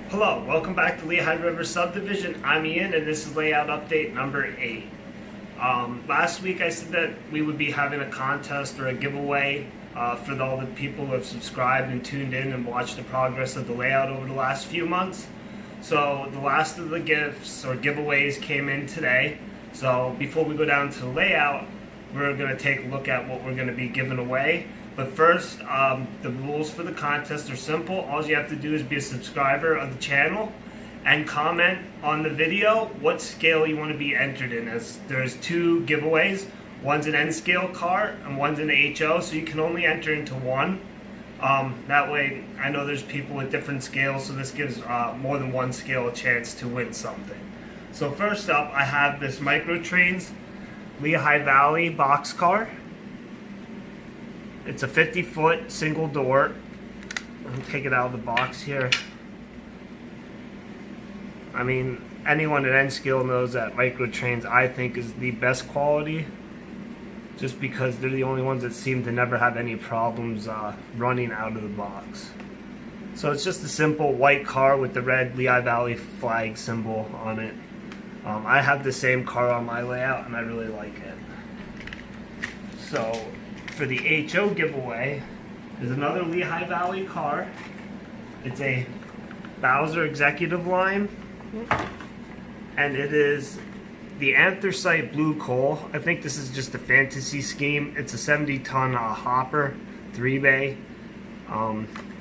Hello, welcome back to Lehigh River Subdivision. I'm Ian and this is layout update number 8. Last week I said that we would be having a contest or a giveaway for all the people who have subscribed and tuned in and watched the progress of the layout over the last few months. So the last of the gifts or giveaways came in today. So before we go down to the layout, we're going to take a look at what we're going to be giving away. But first, the rules for the contest are simple. All you have to do is be a subscriber of the channel and comment on the video what scale you want to be entered in. As there's 2 giveaways. One's an N scale car and one's an HO, so you can only enter into one. That way, I know there's people with different scales, so this gives more than one scale a chance to win something. So first up, I have this Microtrains Lehigh Valley boxcar. It's a 50-foot single door. I'll take it out of the box here. I mean, anyone at N-Scale knows that Microtrains, I think, is the best quality, just because they're the only ones that seem to never have any problems running out of the box. So it's just a simple white car with the red Lehigh Valley flag symbol on it. I have the same car on my layout and I really like it. So for the HO giveaway is another Lehigh Valley car. It's a Bowser Executive Line, and it is the anthracite blue coal. I think this is just a fantasy scheme. It's a 70-ton hopper, 3-bay,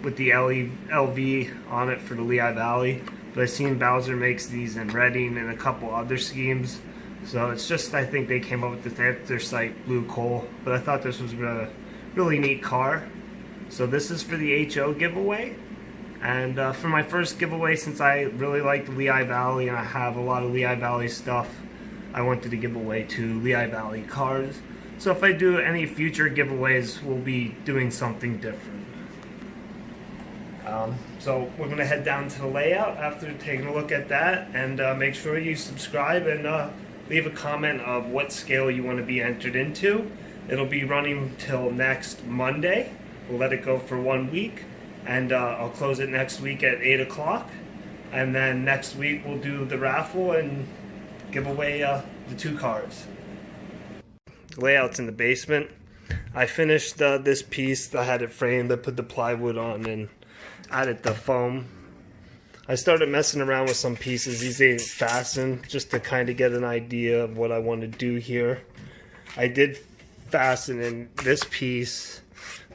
with the LV on it for the Lehigh Valley. But I've seen Bowser makes these in Reading and a couple other schemes. So it's just, I think they came up with this anthracite blue coal. But I thought this was a really neat car. So this is for the HO giveaway. And for my first giveaway, since I really like the Lehigh Valley and I have a lot of Lehigh Valley stuff, I wanted to give away 2 Lehigh Valley cars. So if I do any future giveaways, we'll be doing something different. So we're going to head down to the layout after taking a look at that, and make sure you subscribe and leave a comment of what scale you want to be entered into. It'll be running till next Monday. We'll let it go for 1 week, and I'll close it next week at 8 o'clock. And then next week we'll do the raffle and give away the 2 cars. The layout's in the basement. I finished this piece. I had it framed. I put the plywood on and added the foam. I started messing around with some pieces. These ain't fastened, just to kind of get an idea of what I want to do here. I did fasten in this piece.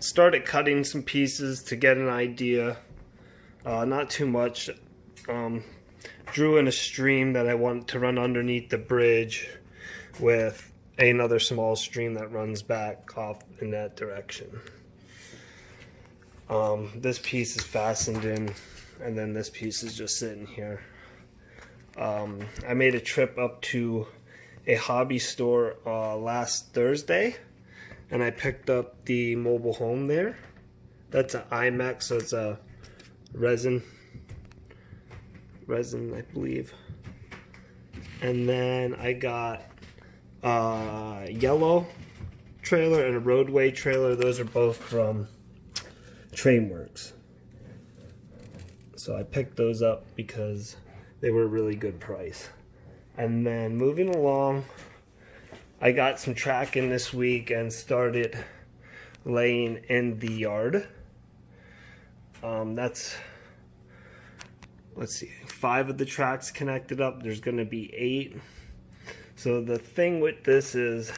Started cutting some pieces to get an idea. Not too much. Drew in a stream that I want to run underneath the bridge with another small stream that runs back off in that direction. This piece is fastened in, and then this piece is just sitting here. I made a trip up to a hobby store last Thursday, and I picked up the mobile home there. That's an IMAX, so it's a resin, I believe. And then I got a yellow trailer and a roadway trailer. Those are both from Trainworks. So I picked those up because they were a really good price. And then moving along, I got some track in this week and started laying in the yard. That's, let's see, 5 of the tracks connected up. There's going to be 8. So the thing with this is,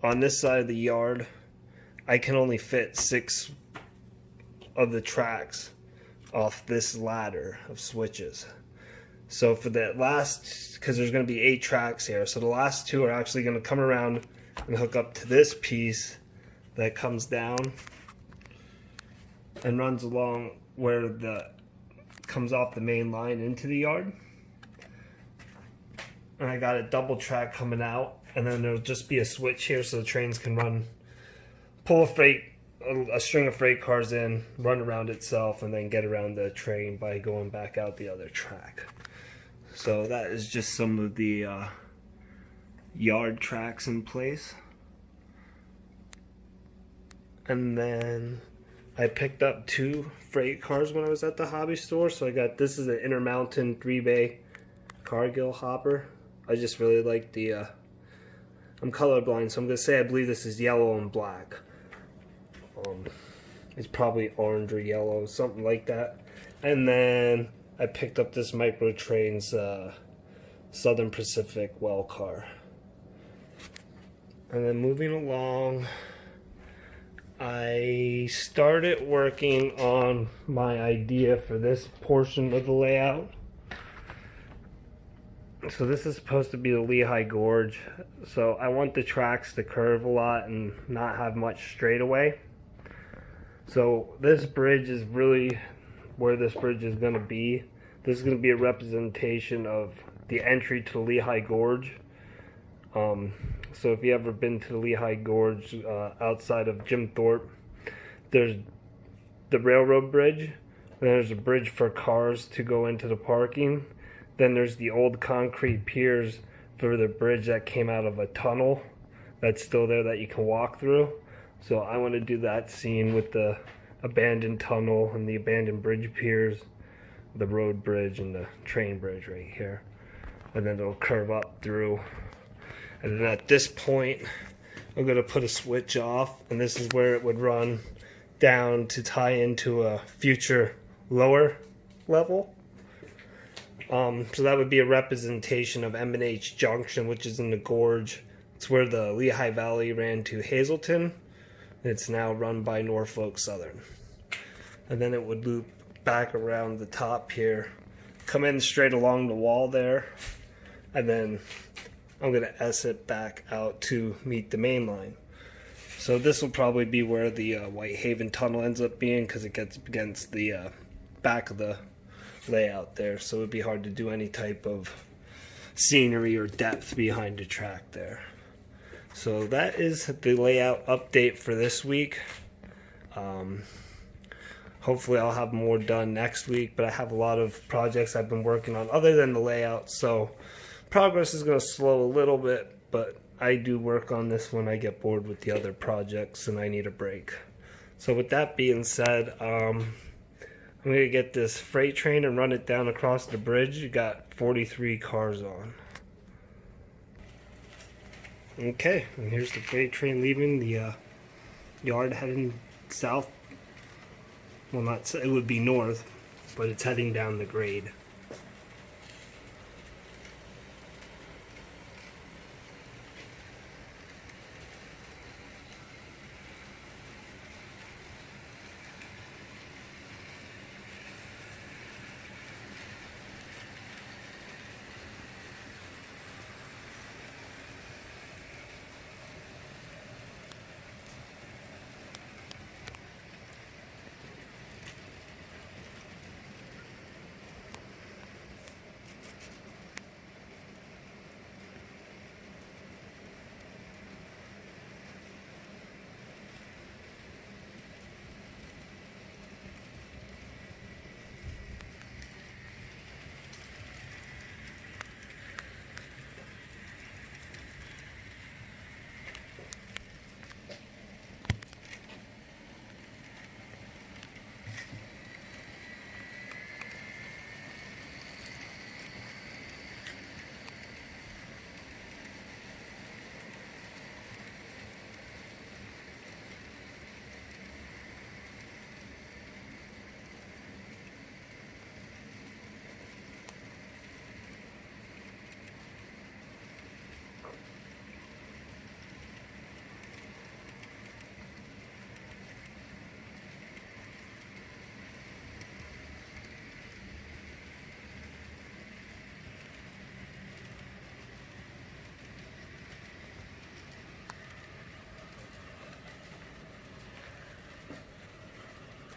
on this side of the yard, I can only fit 6 of the tracks off this ladder of switches. So for that last, because there's going to be 8 tracks here, so the last 2 are actually going to come around and hook up to this piece that comes down and runs along where the comes off the main line into the yard. And I got a double track coming out, and then there'll just be a switch here so the trains can run, pull a string of freight cars in, run around itself, and then get around the train by going back out the other track. So that is just some of the yard tracks in place. And then I picked up 2 freight cars when I was at the hobby store. So I got, this is an Intermountain 3-bay Cargill hopper. I just really like the, I'm colorblind, so I'm going to say I believe this is yellow and black. It's probably orange or yellow, something like that. And then I picked up this Micro Trains Southern Pacific well car. And then moving along, I started working on my idea for this portion of the layout. So this is supposed to be the Lehigh Gorge. So I want the tracks to curve a lot and not have much straightaway. So this bridge is really where this bridge is going to be. This is going to be a representation of the entry to Lehigh Gorge. So if you ever been to the Lehigh Gorge outside of Jim Thorpe, there's the railroad bridge, and there's a bridge for cars to go into the parking. Then there's the old concrete piers for the bridge that came out of a tunnel that's still there that you can walk through. So I want to do that scene with the abandoned tunnel and the abandoned bridge piers, the road bridge and the train bridge right here. And then it'll curve up through. And then at this point, I'm going to put a switch off, and this is where it would run down to tie into a future lower level. So that would be a representation of M&H Junction, which is in the gorge. It's where the Lehigh Valley ran to Hazleton. It's now run by Norfolk Southern. And then it would loop back around the top here, come in straight along the wall there, and then I'm going to S it back out to meet the main line. So this will probably be where the Whitehaven Tunnel ends up being, because it gets against the back of the layout there. So it would be hard to do any type of scenery or depth behind the track there. So that is the layout update for this week. Hopefully I'll have more done next week, but I have a lot of projects I've been working on other than the layout, so progress is going to slow a little bit, but I do work on this when I get bored with the other projects and I need a break. So with that being said, I'm going to get this freight train and run it down across the bridge. You got 43 cars on. Okay, and here's the freight train leaving the yard heading south. Well, not, it would be north, but it's heading down the grade.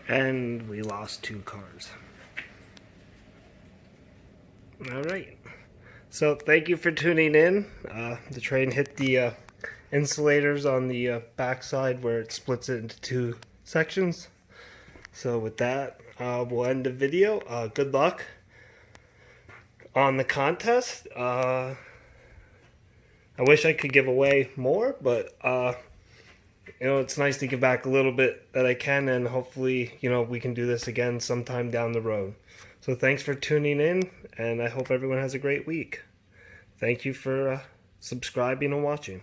And we lost 2 cars. Alright. So thank you for tuning in. The train hit the insulators on the backside where it splits it into 2 sections. So with that, we'll end the video. Good luck on the contest. I wish I could give away more, but it's nice to give back a little bit that I can, and hopefully, we can do this again sometime down the road. So thanks for tuning in, and I hope everyone has a great week. Thank you for subscribing and watching.